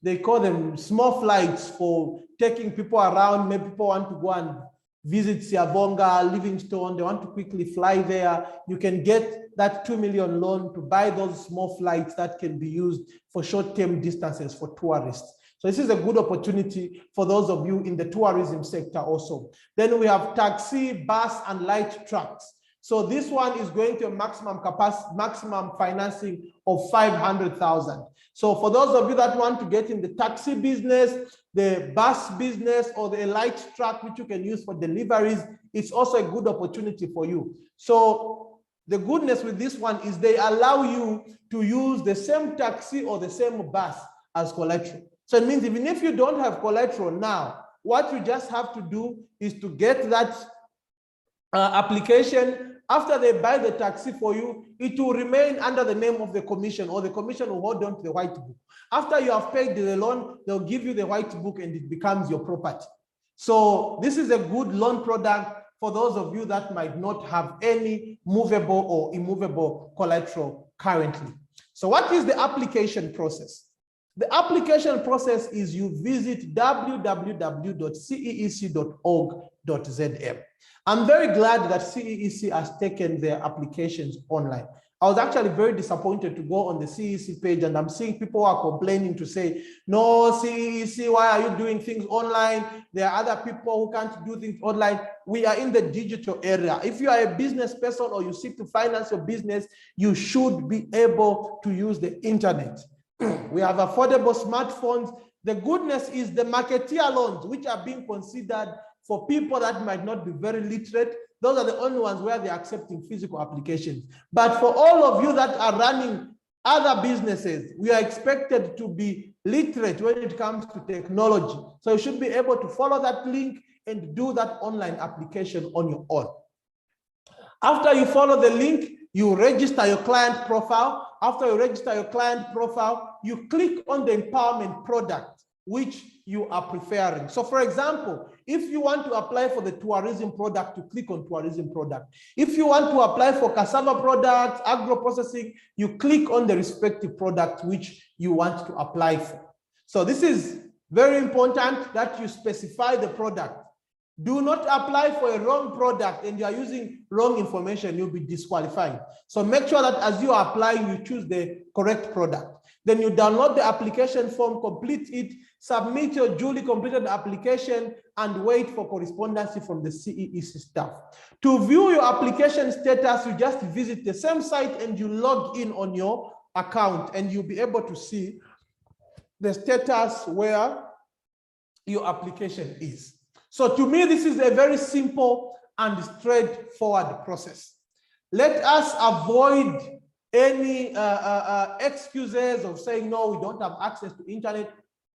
they call them small flights for taking people around. Maybe people want to go and visit Siavonga, Livingstone, they want to quickly fly there. You can get that 2 million loan to buy those small flights that can be used for short-term distances for tourists. So this is a good opportunity for those of you in the tourism sector also. Then we have taxi, bus, and light trucks. So this one is going to a maximum capacity, maximum financing of 500,000. So for those of you that want to get in the taxi business, the bus business, or the light truck, which you can use for deliveries, it's also a good opportunity for you. So the goodness with this one is they allow you to use the same taxi or the same bus as collateral. So it means even if you don't have collateral now, what you just have to do is to get that application. After they buy the taxi for you, it will remain under the name of the commission, or the commission will hold on to the white book. After you have paid the loan, they'll give you the white book and it becomes your property. So this is a good loan product for those of you that might not have any movable or immovable collateral currently. So what is the application process? The application process is you visit www.ceec.org.zm. I'm very glad that CEEC has taken their applications online. I was actually very disappointed to go on the CEEC page and I'm seeing people are complaining to say, no, CEEC, why are you doing things online? There are other people who can't do things online. We are in the digital area. If you are a business person or you seek to finance your business, you should be able to use the internet. We have affordable smartphones. The goodness is the Marketeer loans, which are being considered for people that might not be very literate. Those are the only ones where they're accepting physical applications. But for all of you that are running other businesses, we are expected to be literate when it comes to technology. So you should be able to follow that link and do that online application on your own. After you follow the link, you register your client profile. after you register your client profile, you click on the empowerment product which you are preferring. So for example, if you want to apply for the tourism product, you click on tourism product. If you want to apply for cassava products, Aggro Processing, you click on the respective product which you want to apply for. So this is very important that you specify the product. Do not apply for a wrong product and you are using wrong information, you'll be disqualified. So make sure that as you are applying, you choose the correct product. Then you download the application form, complete it, submit your duly completed application, and wait for correspondence from the CEEC staff. To view your application status, you just visit the same site and you log in on your account, and you'll be able to see the status where your application is. So to me, this is a very simple and straightforward process. Let us avoid any excuses of saying, no, we don't have access to internet.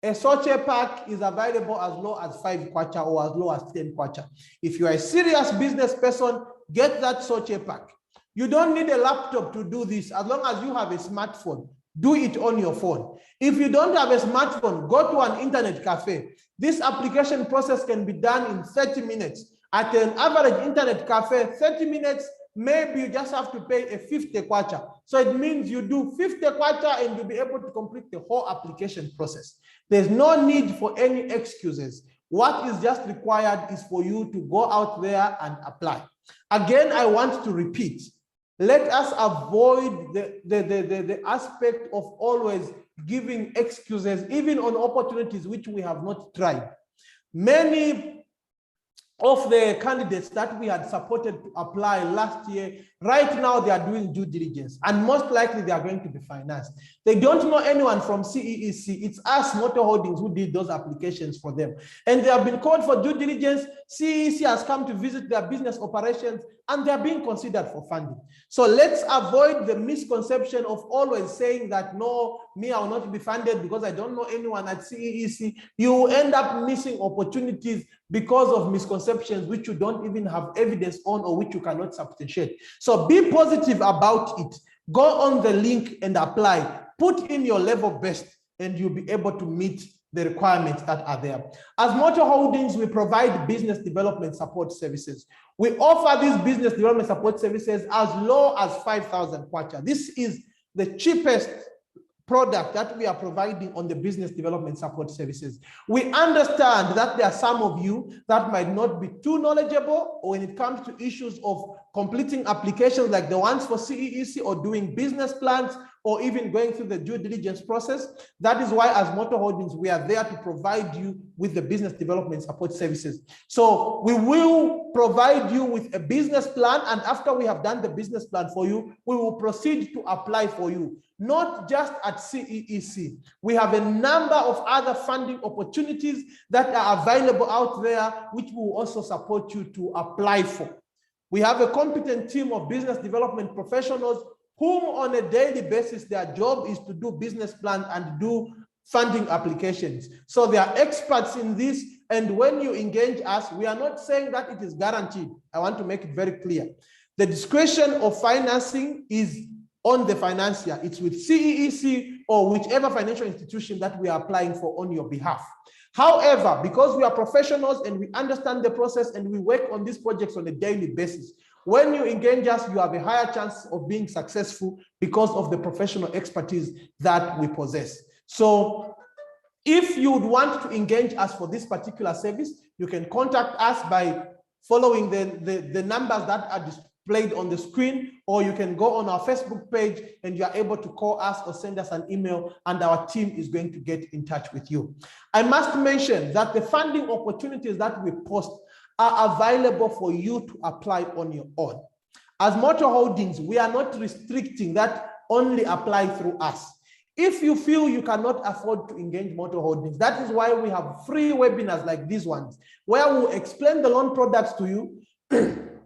A Soche pack is available as low as 5 kwacha or as low as 10 kwacha. If you are a serious business person, get that Soche pack. You don't need a laptop to do this. As long as you have a smartphone, do it on your phone. If you don't have a smartphone, go to an internet cafe. This application process can be done in 30 minutes. At an average internet cafe, 30 minutes, maybe you just have to pay a 50 kwacha. So it means you do 50 kwacha and you'll be able to complete the whole application process. There's no need for any excuses. What is just required is for you to go out there and apply. Again, I want to repeat, let us avoid the aspect of always giving excuses, even on opportunities which we have not tried. Many of the candidates that we had supported to apply last year, right now they are doing due diligence, and most likely they are going to be financed. They don't know anyone from CEEC. It's us, Motor Holdings, who did those applications for them. And they have been called for due diligence. CEEC has come to visit their business operations, and they are being considered for funding. So let's avoid the misconception of always saying that, no, me, I will not be funded because I don't know anyone at CEEC. You will end up missing opportunities because of misconceptions which you don't even have evidence on or which you cannot substantiate. So be positive about it. Go on the link and apply. Put in your level best and you'll be able to meet the requirements that are there. As Motor Holdings, we provide business development support services. We offer these business development support services as low as 5,000 kwacha. This is the cheapest product that we are providing on the business development support services. We understand that there are some of you that might not be too knowledgeable when it comes to issues of completing applications like the ones for CEEC or doing business plans or even going through the due diligence process. That is why as Motor Holdings, we are there to provide you with the business development support services. So we will provide you with a business plan, and after we have done the business plan for you, we will proceed to apply for you. Not just at CEEC. We have a number of other funding opportunities that are available out there, which will also support you to apply for. We have a competent team of business development professionals whom on a daily basis, their job is to do business plans and do funding applications. So they are experts in this. And when you engage us, we are not saying that it is guaranteed. I want to make it very clear. The discretion of financing is on the financier. It's with CEEC or whichever financial institution that we are applying for on your behalf. However, because we are professionals and we understand the process and we work on these projects on a daily basis, when you engage us, you have a higher chance of being successful because of the professional expertise that we possess. So if you would want to engage us for this particular service, you can contact us by following the numbers that are displayed on the screen, or you can go on our Facebook page and you are able to call us or send us an email and our team is going to get in touch with you. I must mention that the funding opportunities that we post are available for you to apply on your own. As Motor Holdings, we are not restricting that only apply through us. If you feel you cannot afford to engage Motor Holdings, that is why we have free webinars like these ones, where we'll explain the loan products to you.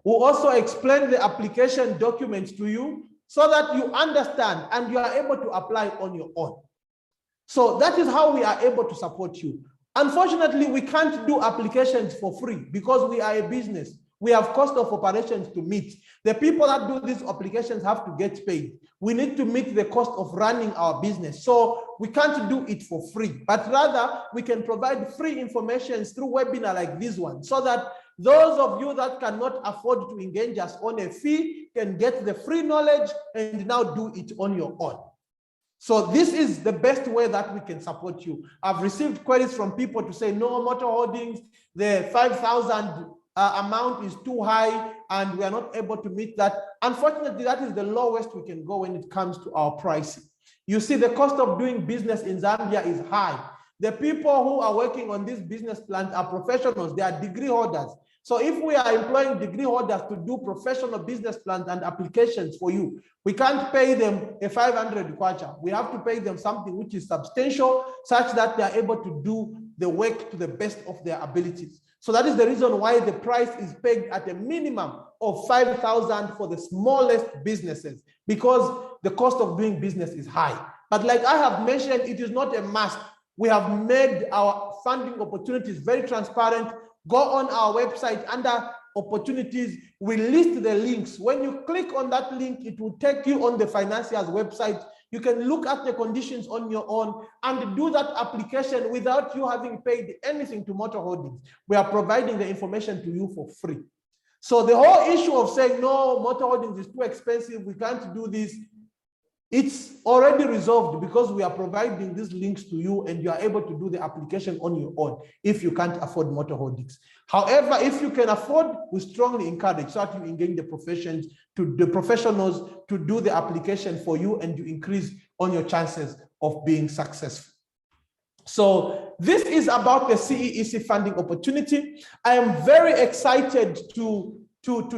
We'll also explain the application documents to you so that you understand and you are able to apply on your own. So that is how we are able to support you. Unfortunately, we can't do applications for free because we are a business. We have cost of operations to meet. The people that do these applications have to get paid. We need to meet the cost of running our business. So we can't do it for free, but rather we can provide free information through webinar like this one, so that those of you that cannot afford to engage us on a fee can get the free knowledge and now do it on your own. So this is the best way that we can support you. I've received queries from people to say, no, Motor Holdings, the 5,000 amount is too high and we are not able to meet that. Unfortunately, that is the lowest we can go when it comes to our pricing. You see, the cost of doing business in Zambia is high. The people who are working on these business plans are professionals, they are degree holders. So if we are employing degree holders to do professional business plans and applications for you, we can't pay them a 500 kwacha. We have to pay them something which is substantial, such that they are able to do the work to the best of their abilities. So that is the reason why the price is pegged at a minimum of 5,000 for the smallest businesses, because the cost of doing business is high. But like I have mentioned, it is not a must. We have made our funding opportunities very transparent. Go on our website under opportunities, we list the links. When you click on that link, it will take you on the financier's website. You can look at the conditions on your own and do that application without you having paid anything to Motor Holdings. We are providing the information to you for free. So the whole issue of saying, no, Motor Holdings is too expensive, we can't do this, it's already resolved, because we are providing these links to you and you are able to do the application on your own if you can't afford Motor Holdings. However, if you can afford, we strongly encourage so that you engage the professionals to do the application for you, and you increase on your chances of being successful. So this is about the CEEC funding opportunity. I am very excited to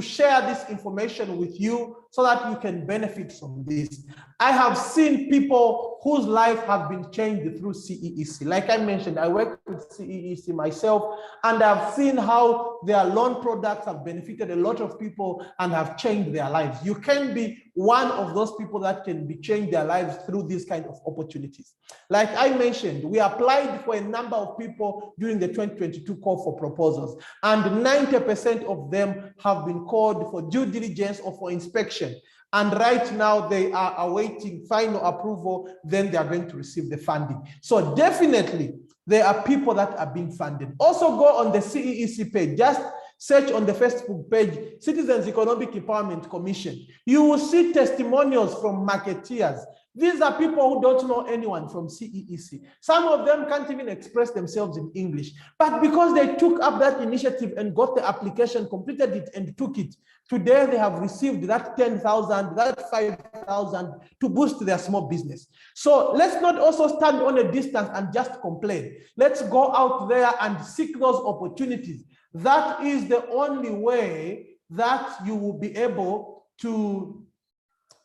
share this information with you so that you can benefit from this. I have seen people whose life have been changed through CEEC. Like I mentioned, I work with CEEC myself, and I've seen how their loan products have benefited a lot of people and have changed their lives. You can be one of those people that can be changed their lives through these kind of opportunities. Like I mentioned, we applied for a number of people during the 2022 call for proposals, and 90% of them have been called for due diligence or for inspection. And right now they are awaiting final approval, then they are going to receive the funding. So definitely there are people that are being funded. Also go on the CEEC page, just search on the Facebook page, Citizens Economic Empowerment Commission. You will see testimonials from marketeers. These are people who don't know anyone from CEEC. Some of them can't even express themselves in English. But because they took up that initiative and got the application, completed it and took it, today they have received that 10,000, that 5,000 to boost their small business. So let's not also stand on a distance and just complain. Let's go out there and seek those opportunities. That is the only way that you will be able to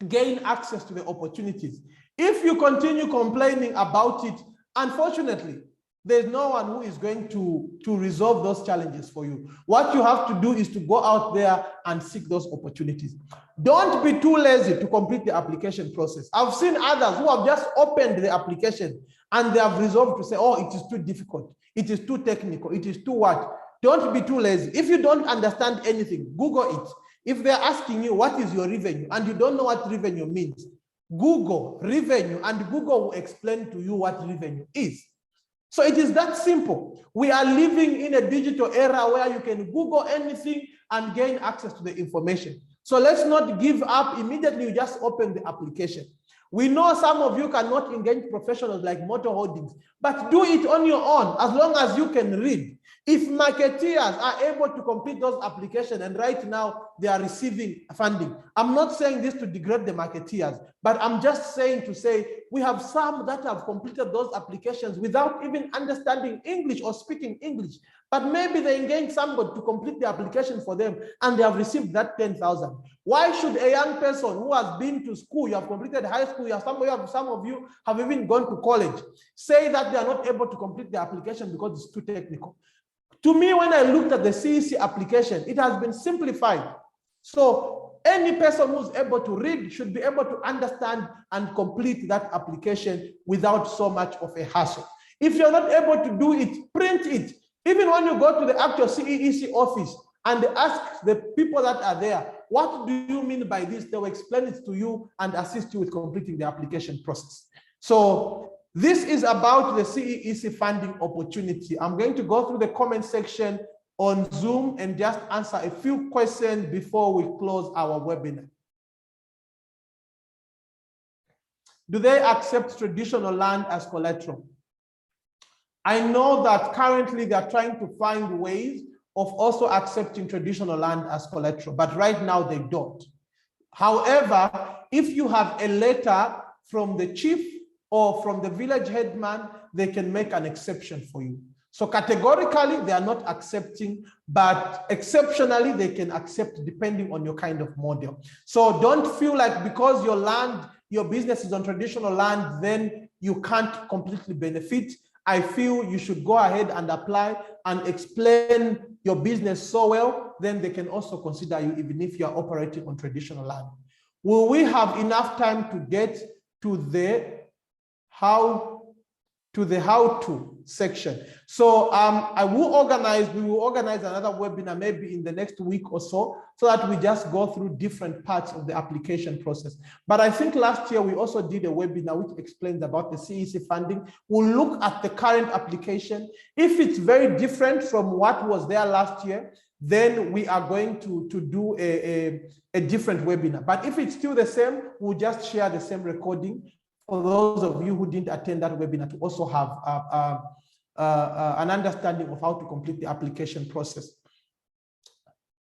gain access to the opportunities. If you continue complaining about it, unfortunately, there's no one who is going to resolve those challenges for you. What you have to do is to go out there and seek those opportunities. Don't be too lazy to complete the application process. I've seen others who have just opened the application and they have resolved to say, oh, it is too difficult, it is too technical, it is too what? Don't be too lazy. If you don't understand anything, Google it. If they're asking you, what is your revenue? And you don't know what revenue means, Google revenue, and Google will explain to you what revenue is. So it is that simple. We are living in a digital era where you can Google anything and gain access to the information. So let's not give up immediately you just open the application. We know some of you cannot engage professionals like Motor Holdings, but do it on your own as long as you can read. If marketeers are able to complete those applications and right now they are receiving funding, I'm not saying this to degrade the marketeers, but I'm just saying to say we have some that have completed those applications without even understanding English or speaking English, but maybe they engage somebody to complete the application for them and they have received that 10,000. Why should a young person who has been to school, you have completed high school, some of you have even gone to college, say that they are not able to complete the application because it's too technical? To me, when I looked at the CEEC application, it has been simplified. So any person who's able to read should be able to understand and complete that application without so much of a hassle. If you're not able to do it, print it. Even when you go to the actual CEEC office, and ask the people that are there, what do you mean by this? They will explain it to you and assist you with completing the application process. So this is about the CEEC funding opportunity. I'm going to go through the comment section on Zoom and just answer a few questions before we close our webinar. Do they accept traditional land as collateral? I know that currently they are trying to find ways of also accepting traditional land as collateral, but right now they don't. However, if you have a letter from the chief or from the village headman, they can make an exception for you. So categorically, they are not accepting, but exceptionally, they can accept depending on your kind of model. So don't feel like because your land, your business is on traditional land, then you can't completely benefit. I feel you should go ahead and apply and explain your business so well, then they can also consider you even if you are operating on traditional land. Will we have enough time to get to the how-to section? So we will organize another webinar maybe in the next week or so that we just go through different parts of the application process. But I think last year we also did a webinar which explains about the CEEC funding. We'll look at the current application. If it's very different from what was there last year, then we are going to do a different webinar. But if it's still the same, we'll just share the same recording for those of you who didn't attend that webinar to also have an understanding of how to complete the application process.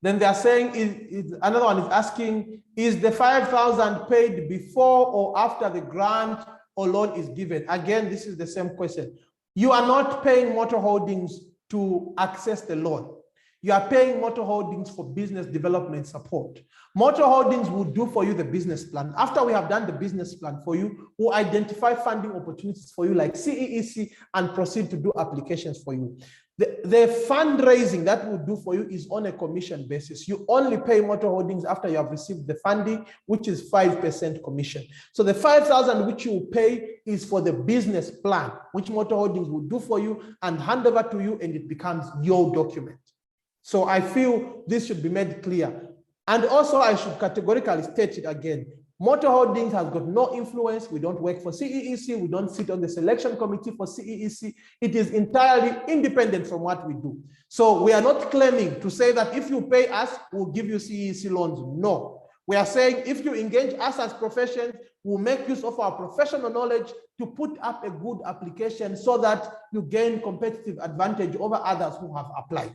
Then they are saying, another one is asking, is the 5,000 paid before or after the grant or loan is given? Again, this is the same question. You are not paying Motor Holdings to access the loan. You are paying Motor Holdings for business development support. Motor Holdings will do for you the business plan. After we have done the business plan for you, we'll identify funding opportunities for you like CEEC and proceed to do applications for you. The fundraising that we'll do for you is on a commission basis. You only pay Motor Holdings after you have received the funding, which is 5% commission. So the 5,000 which you will pay is for the business plan, which Motor Holdings will do for you and hand over to you, and it becomes your document. So I feel this should be made clear. And also I should categorically state it again. Motor Holdings has got no influence. We don't work for CEEC. We don't sit on the selection committee for CEEC. It is entirely independent from what we do. So we are not claiming to say that if you pay us, we'll give you CEEC loans. No. We are saying if you engage us as professions, we'll make use of our professional knowledge to put up a good application so that you gain competitive advantage over others who have applied.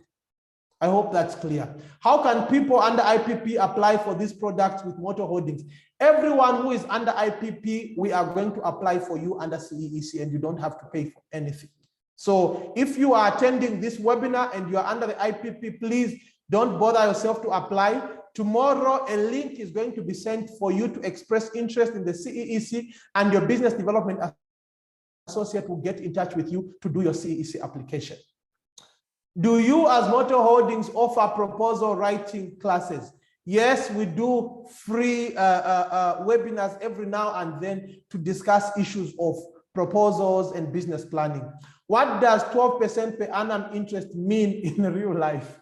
I hope that's clear. How can people under IPP apply for these products with Motor Holdings? Everyone who is under IPP, we are going to apply for you under CEEC and you don't have to pay for anything. So if you are attending this webinar and you are under the IPP, please don't bother yourself to apply. Tomorrow, a link is going to be sent for you to express interest in the CEEC, and your business development associate will get in touch with you to do your CEEC application. Do you as Motor Holdings offer proposal writing classes? Yes, we do free webinars every now and then to discuss issues of proposals and business planning. What does 12% per annum interest mean in real life?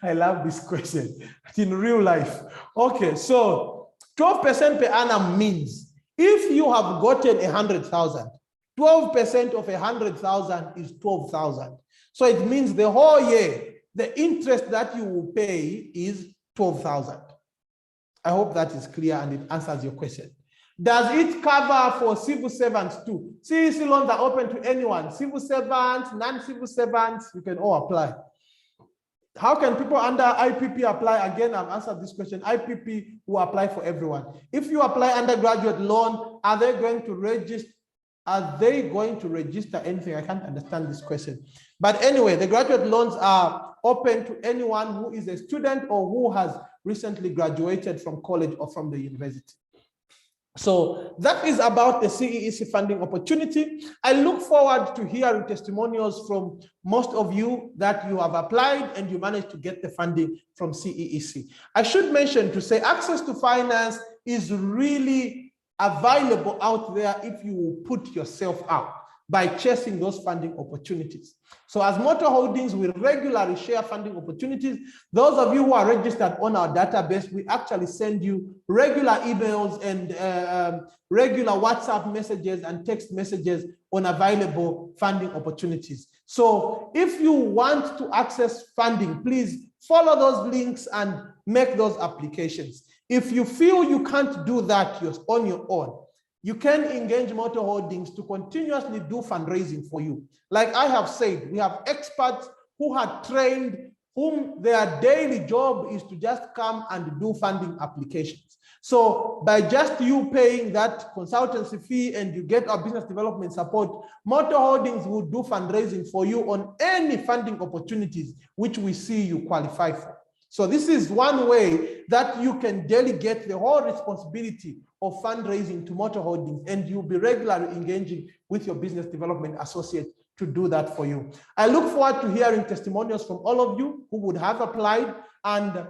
I love this question. In real life. Okay, so 12% per annum means if you have gotten 100,000, 12% of 100,000 is 12,000. So it means the whole year, the interest that you will pay is 12,000. I hope that is clear and it answers your question. Does it cover for civil servants too? CEEC loans are open to anyone. Civil servants, non-civil servants, you can all apply. How can people under IPP apply? Again, I've answered this question. IPP will apply for everyone. If you apply undergraduate loan, are they going to register? Are they going to register anything? I can't understand this question. But anyway, the graduate loans are open to anyone who is a student or who has recently graduated from college or from the university. So that is about the CEEC funding opportunity. I look forward to hearing testimonials from most of you that you have applied and you managed to get the funding from CEEC. I should mention to say access to finance is really available out there if you put yourself out. by chasing those funding opportunities. So as Motor Holdings, we regularly share funding opportunities. Those of you who are registered on our database, we actually send you regular emails and regular WhatsApp messages and text messages on available funding opportunities. So if you want to access funding, please follow those links and make those applications. If you feel you can't do that on your own, you can engage Motor Holdings to continuously do fundraising for you. Like I have said, we have experts who have trained, whom their daily job is to just come and do funding applications. So by just you paying that consultancy fee and you get our business development support, Motor Holdings will do fundraising for you on any funding opportunities which we see you qualify for. So this is one way that you can delegate the whole responsibility of fundraising to Motor Holdings, and you'll be regularly engaging with your business development associate to do that for you. I look forward to hearing testimonials from all of you who would have applied, and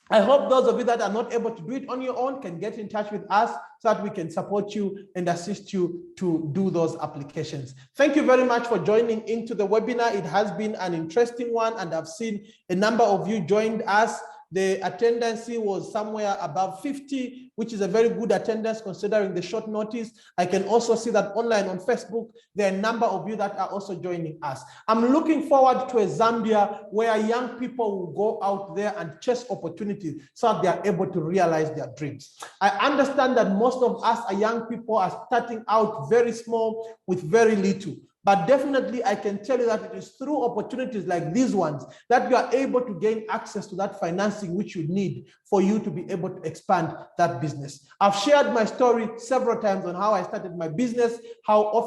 I hope those of you that are not able to do it on your own can get in touch with us so that we can support you and assist you to do those applications. Thank you very much for joining into the webinar. It has been an interesting one, and I've seen a number of you joined us. The attendance was somewhere above 50, which is a very good attendance considering the short notice. I can also see that online on Facebook, there are a number of you that are also joining us. I'm looking forward to a Zambia where young people will go out there and chase opportunities so that they are able to realize their dreams. I understand that most of us are young people are starting out very small with very little. But definitely, I can tell you that it is through opportunities like these ones that you are able to gain access to that financing which you need for you to be able to expand that business. I've shared my story several times on how I started my business, how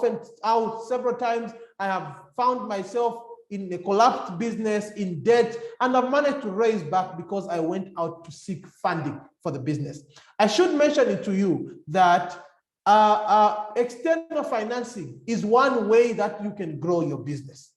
several times I have found myself in a collapsed business, in debt, and I've managed to raise back because I went out to seek funding for the business. I should mention it to you that external financing is one way that you can grow your business.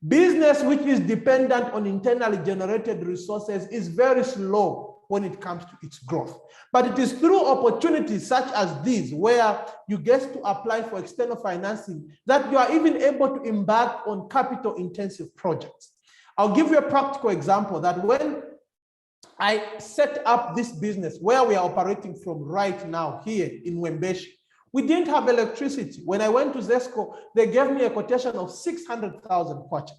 Business which is dependent on internally generated resources is very slow when it comes to its growth. But it is through opportunities such as these where you get to apply for external financing that you are even able to embark on capital intensive projects. I'll give you a practical example that when I set up this business where we are operating from right now here in Wembeshi, we didn't have electricity. When I went to Zesco, they gave me a quotation of 600,000 kwacha.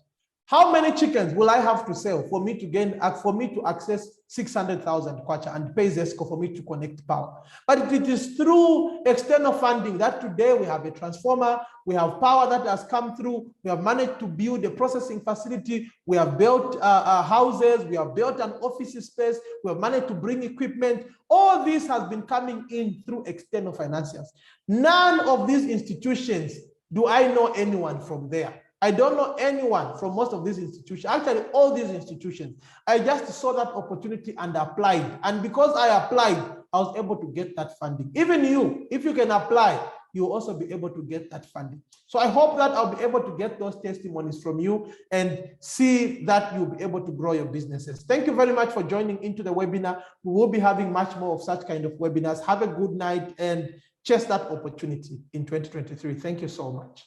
How many chickens will I have to sell for me to access 600,000 kwacha and pay Zesco for me to connect power? But it is through external funding that today we have a transformer, we have power that has come through, we have managed to build a processing facility, we have built houses, we have built an office space, we have managed to bring equipment. All this has been coming in through external financiers. None of these institutions do I know anyone from there. I don't know anyone from most of these institutions. Actually, all these institutions. I just saw that opportunity and applied. And because I applied, I was able to get that funding. Even you, if you can apply, you'll also be able to get that funding. So I hope that I'll be able to get those testimonies from you and see that you'll be able to grow your businesses. Thank you very much for joining into the webinar. We will be having much more of such kind of webinars. Have a good night and chase that opportunity in 2023. Thank you so much.